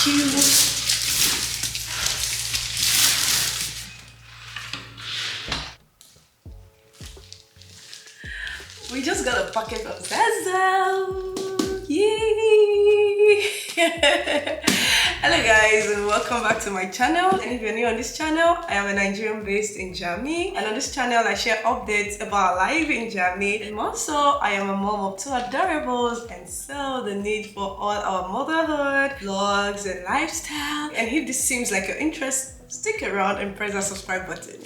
you. We just got a packet from Zezzo. Yay! Hello guys, and welcome back to my channel. And if you're new on this channel, I am a Nigerian based in Germany, and on this channel I share updates about life in Germany. And also I am a mom of 2 adorables, and so the need for all our motherhood vlogs and lifestyle. And if this seems like your interest, stick around and press that subscribe button.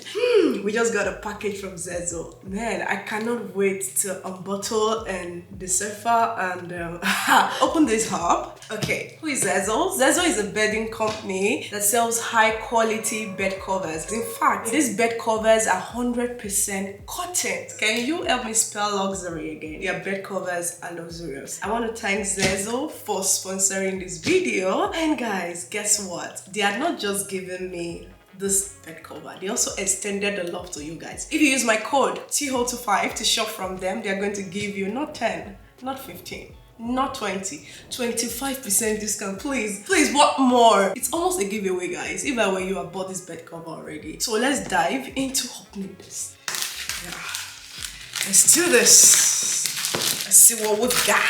We just got a package from Zezzo. Man, I cannot wait to unbottle and decipher and open this up. Okay, who is Zezzo? Zezzo is a bedding company that sells high quality bed covers. In fact, these bed covers are 100% cotton. Can you help me spell luxury again? Yeah, bed covers are luxurious. I want to thank Zezzo for sponsoring this video. And guys, guess what? They are not just giving me this bed cover, they also extended the love to you guys. If you use my code THO25 to shop from them, they're going to give you not 10, not 15, not 20, 25% discount. Please, what more? It's almost a giveaway, guys. If I were you, I bought this bed cover already. So let's dive into opening this. Yeah, let's do this. Let's see what we've got.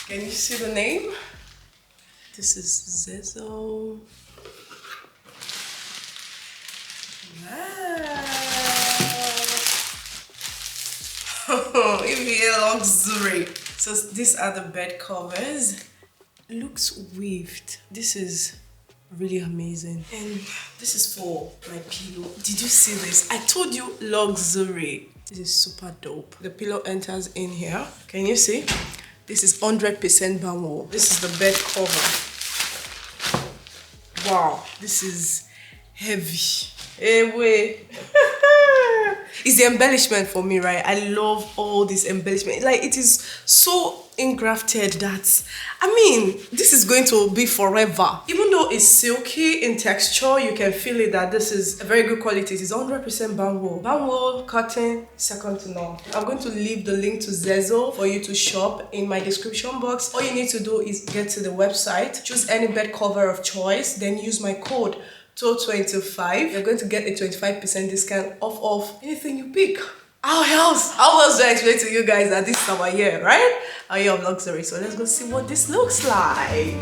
Can you see the name? This is Zezzo. Wow. If you luxury. So these are the bed covers. It looks weaved. This is really amazing. And this is for my pillow. Did you see this? I told you luxury. This is super dope. The pillow enters in here. Can you see? This is 100% bamboo. This is the bed cover. Wow, this is heavy. Hey, wait. It's the embellishment for me, right? I love all this embellishment. Like, it is so engrafted that, I mean, this is going to be forever. Even though it's silky in texture, you can feel it that this is a very good quality. It is 100% bamboo. Bamboo, cotton, second to none. I'm going to leave the link to Zezzo for you to shop in my description box. All you need to do is get to the website, choose any bed cover of choice, then use my code THO25. You're going to get a 25% discount off of anything you pick. How else do I explain to you guys that this is our year, right? Our year of luxury. So let's go see what this looks like.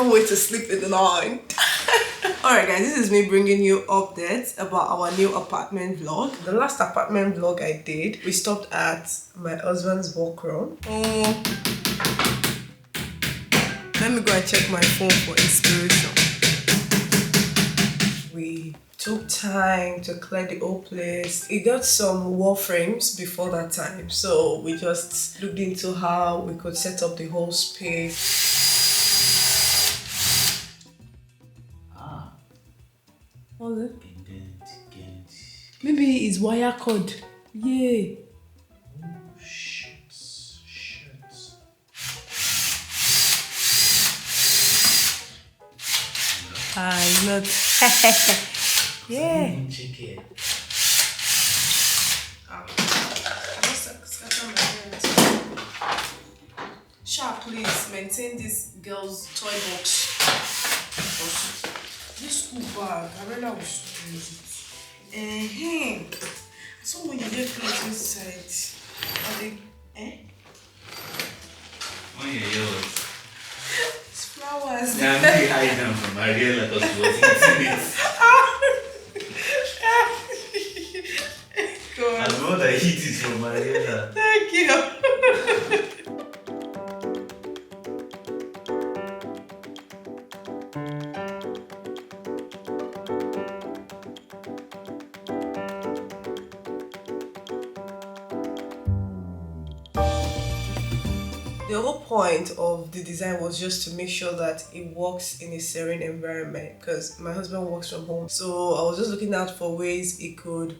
Wait to sleep in the night. Alright guys, this is me bringing you updates about our new apartment vlog. The last apartment vlog I did, we stopped at my husband's workroom. Let me go and check my phone for inspiration. We took time to clear the whole place. He got some wall frames before that time, so we just looked into how we could set up the whole space. Maybe it's wire cord. Yeah. Oh, shit. It's not. Yeah. Sharp, please maintain this girl's toy box. This school bag, I really was use it. So when you get clothes inside, are they, Oh, yeah, yours. It's flowers. Yeah, I'm really hiding them from Mariela because she was eating it. God. I'm not eat it from Mariela. Thank you. The whole point of the design was just to make sure that it works in a serene environment, because my husband works from home. So I was just looking out for ways it could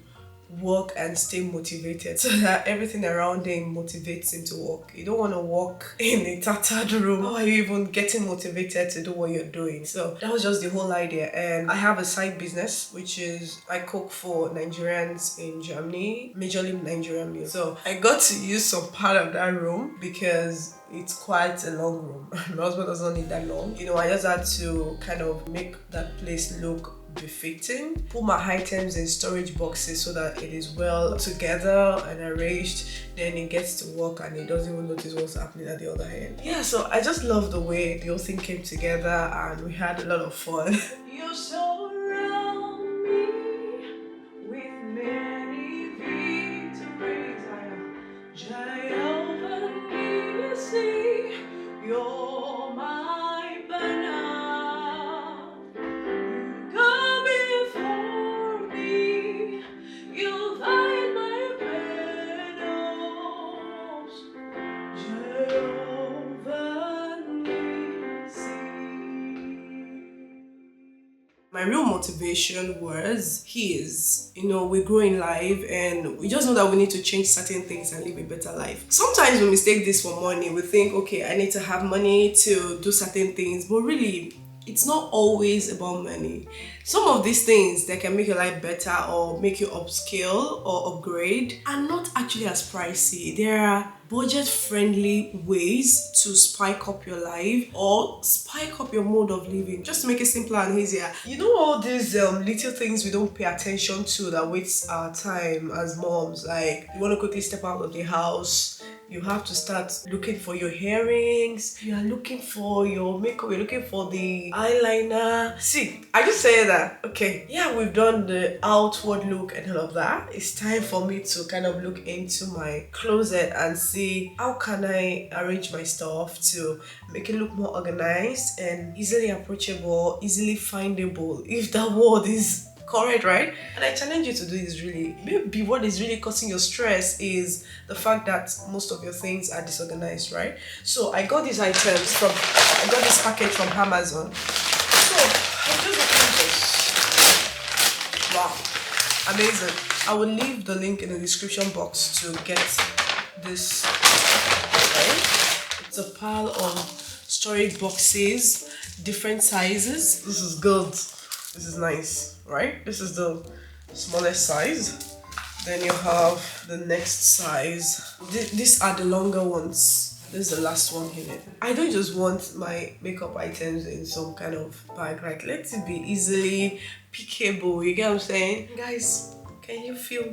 work and stay motivated, so that everything around him motivates him to work. You don't want to work in a tattered room. How are you even getting motivated to do what you're doing? So that was just the whole idea. And I have a side business, which is I cook for Nigerians in Germany, majorly Nigerian meals. So I got to use some part of that room because it's quite a long room. My husband doesn't need that long. You know, I just had to kind of make that place look befitting, put my items in storage boxes so that it is well together and arranged. Then it gets to work and it doesn't even notice what's happening at the other end. Yeah, so I just love the way the whole thing came together and we had a lot of fun. You surround me with many victories. Jehovah, you see, you're my banner. My real motivation was his. You know, we're growing life and we just know that we need to change certain things and live a better life. Sometimes we mistake this for money. We think, okay, I need to have money to do certain things, but really, it's not always about money. Some of these things that can make your life better or make you upscale or upgrade are not actually as pricey. There are budget-friendly ways to spike up your life or spike up your mode of living, just to make it simpler and easier. You know, all these little things we don't pay attention to that wastes our time as moms. Like, you want to quickly step out of the house, you have to start looking for your earrings, you are looking for your makeup, you're looking for the eyeliner. See, I just say that, okay, yeah, we've done the outward look and all of that. It's time for me to kind of look into my closet and see how can I arrange my stuff to make it look more organized and easily approachable, easily findable, if that word is correct, right? And I challenge you to do this really. Maybe what is really causing your stress is the fact that most of your things are disorganized, right? So I got these items from, I got this package from Amazon. So I'm just opening this. Wow, amazing. I will leave the link in the description box to get this, right? It's a pile of storage boxes, different sizes. This is good. This is nice, right? This is the smallest size. Then you have the next size. These are the longer ones. This is the last one here. I don't just want my makeup items in some kind of bag. Like, let it be easily pickable. You get what I'm saying? Guys, can you feel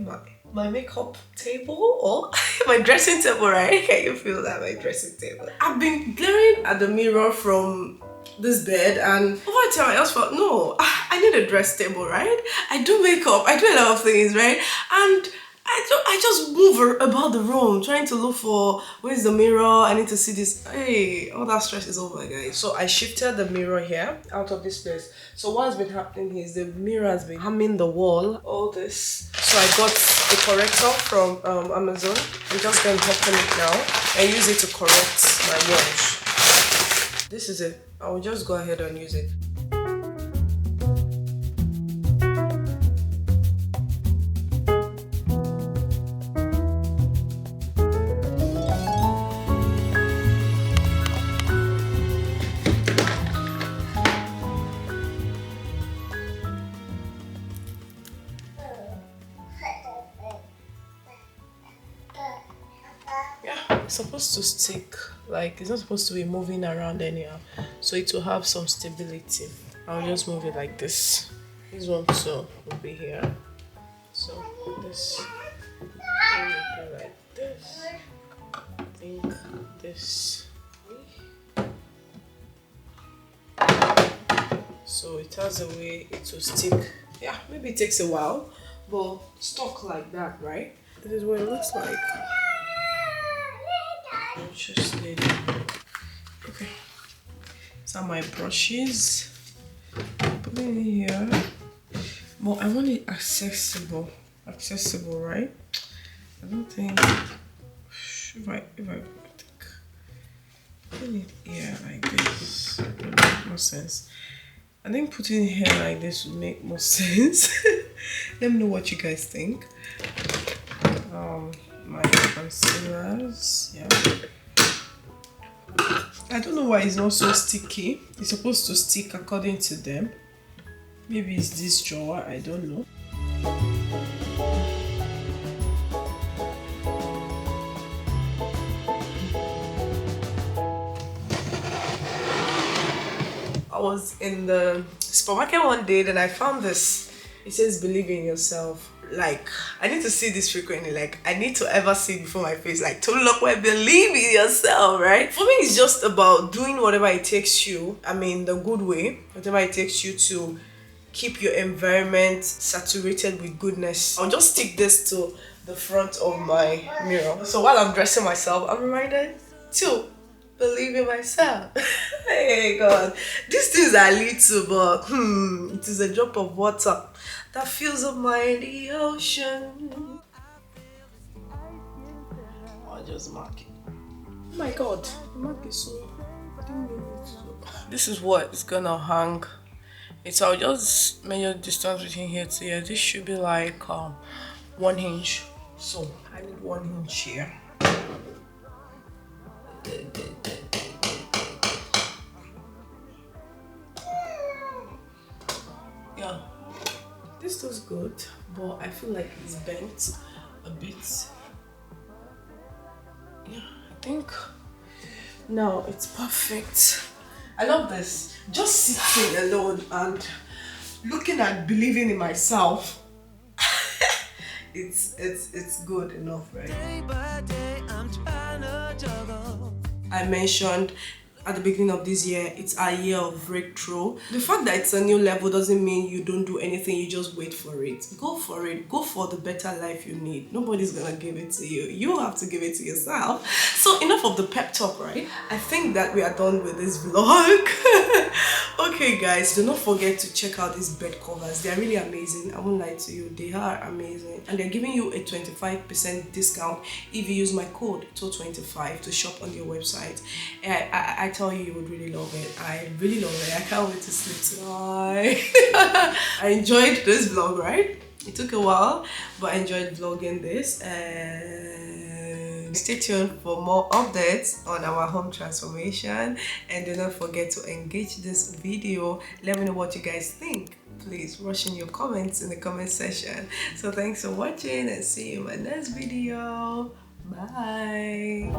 my makeup table or my dressing table, right? Can you feel that, my dressing table? I've been glaring at the mirror from this bed and over time I just felt, no, I need a dress table, right? I do makeup, I do a lot of things, right? And I just move about the room trying to look for where's the mirror. I need to see this. Hey, all that stress is over, guys. So I shifted the mirror here out of this place. So what has been happening is the mirror has been hamming the wall, all this. So I got a corrector from Amazon. I'm just going to open it now and use it to correct my wash. This is it. I will just go ahead and use it. It's supposed to stick, like it's not supposed to be moving around anyhow, so it will have some stability. I'll just move it like this. This one too will be here, so this will be like this. I think this, so it has a way it will stick. Yeah, maybe it takes a while, but stuck like that, right? This is what it looks like. Just okay. These are my brushes. Put it in here. But I want it accessible, right? I don't think if I think sense. I think putting hair like this would make more sense. Let me know what you guys think. My concealers, yeah. I don't know why it's not so sticky. It's supposed to stick according to them. Maybe it's this drawer, I don't know. I was in the supermarket one day, then I found this. It says believe in yourself. Like, I need to see this frequently. Like, I need to ever see it before my face. Like, to look where believe in yourself, right? For me, it's just about doing whatever it takes you. I mean, the good way. Whatever it takes you to keep your environment saturated with goodness. I'll just stick this to the front of my mirror. So while I'm dressing myself, I'm reminded to believe in myself. Hey God, these things are little, but it is a drop of water that fills up my the ocean. I'll just mark it. Oh my God, the mark is so. This is what is gonna hang. So I'll just measure the distance between here to here. This should be like 1 inch. So I need 1 inch here. Yeah, this looks good, but I feel like it's bent a bit. Yeah, I think now it's perfect. I love this. Just sitting alone and looking at believing in myself. it's good enough, right? Day by day, I'm trying to juggle. I mentioned at the beginning of this year, it's a year of breakthrough. The fact that it's a new level doesn't mean you don't do anything, you just wait for it. Go for it. Go for the better life you need. Nobody's gonna give it to you. You have to give it to yourself. So enough of the pep talk, right? I think that we are done with this vlog. Okay guys, do not forget to check out these bed covers. They're really amazing. I won't lie to you, they are amazing. And they're giving you a 25% discount if you use my code TO25 to shop on their website. I tell you, you would really love it. I really love it. I can't wait to sleep tonight. I enjoyed this vlog, right? It took a while, but I enjoyed vlogging this. And stay tuned for more updates on our home transformation. And do not forget to engage this video. Let me know what you guys think. Please rush in your comments in the comment section. So thanks for watching and see you in my next video. Bye.